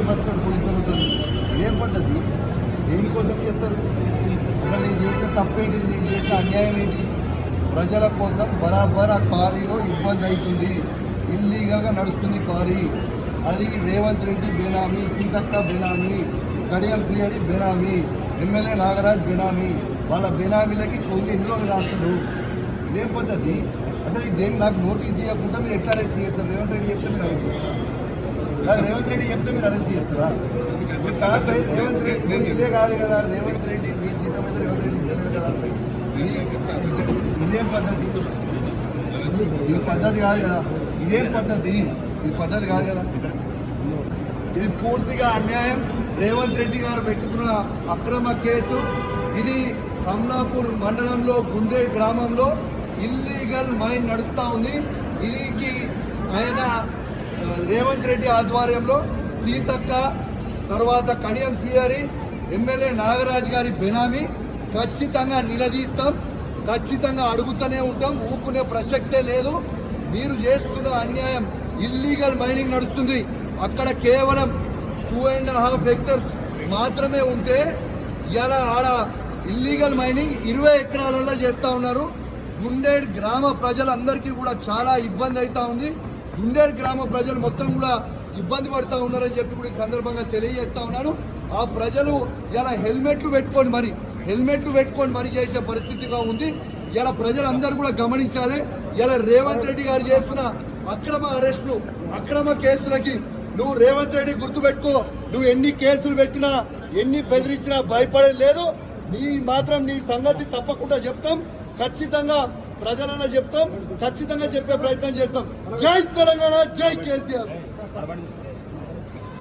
పోలీసులతో ఏం పద్ధతి? దేనికోసం చేస్తారు? అసలు నేను చేసిన తప్పేంటి? నేను చేసిన అన్యాయం ఏంటి? ప్రజల కోసం బరాబర్ ఆ క్వారీలో ఇబ్బంది అవుతుంది. ఇల్లీగల్గా నడుస్తుంది క్వారీ. అది రేవంత్ రెడ్డి బేనామీ, సీతక్క బేనామీ, కడియం శ్రీహరి బేనామీ, ఎమ్మెల్యే నాగరాజ్ బేనామీ. వాళ్ళ బేనామీలకి కొన్ని ఇందులో రాస్తాడు. ఇదేం పద్ధతి? అసలు దేని నాకు నోటీస్ ఇవ్వకుండా మీరు ఎట్లా అరెస్ట్ చేస్తారు? రేవంత్ రెడ్డి చెప్తే మీరు అరెస్ట్ చేస్తారు. రేవంత్ రెడ్డి చెప్తే మీరు అరెస్ట్ చేస్తారా? రేవంత్ రెడ్డి ఇదే కాదు కదా. రేవంత్ రెడ్డి మీ జీతం మీద రేవంత్ రెడ్డి ఇస్తలేదు కదా. ఇదేం పద్ధతి? ఇది పద్ధతి కాదు కదా. ఇదేం పద్ధతి? ఇది పద్ధతి కాదు కదా. ఇది పూర్తిగా అన్యాయం. రేవంత్ రెడ్డి గారు పెట్టుకున్న అక్రమ కేసు ఇది. కమలాపూర్ మండలంలో గుండేడ్ గ్రామంలో ఇల్లీగల్ మైన్ నడుస్తూ ఉంది. దీనికి ఆయన రేవంత్ రెడ్డి ఆధ్వర్యంలో సీతక్క, తర్వాత కడియం శ్రీహరి, ఎమ్మెల్యే నాగరాజ్ గారి బెనామీ. ఖచ్చితంగా నిలదీస్తాం, ఖచ్చితంగా అడుగుతూనే ఉంటాం. ఊపుకునే ప్రసక్తే లేదు. మీరు చేస్తున్న అన్యాయం. ఇల్లీగల్ మైనింగ్ నడుస్తుంది అక్కడ. కేవలం 2.5 హెక్టర్స్ మాత్రమే ఉంటే ఇలా ఆడ ఇల్లీగల్ మైనింగ్ 20 ఎకరాలలో చేస్తూ ఉన్నారు. గుండేడ్ గ్రామ ప్రజలందరికీ కూడా చాలా ఇబ్బంది అవుతా ఉంది. గుండేడ్ గ్రామ ప్రజలు మొత్తం కూడా ఇబ్బంది పడుతూ ఉన్నారని చెప్పి కూడా ఈ సందర్భంగా తెలియజేస్తా ఉన్నాను. ఆ ప్రజలు ఇలా హెల్మెట్లు పెట్టుకొని మరి చేసే పరిస్థితిగా ఉంది. ఇలా ప్రజలందరూ కూడా గమనించాలి. ఇలా రేవంత్ రెడ్డి గారు చేస్తున్న అక్రమ అరెస్టులు, అక్రమ కేసులకి నువ్వు రేవంత్ రెడ్డి గుర్తుపెట్టుకో. నువ్వు ఎన్ని కేసులు పెట్టినా, ఎన్ని బెదిరించినా భయపడేది లేదు. నీ సంగతి తప్పకుండా చెప్తాం. ఖచ్చితంగా ప్రజలన్నా చెప్తాం. ఖచ్చితంగా చెప్పే ప్రయత్నం చేస్తాం. జై తెలంగాణ, జై కేసీఆర్.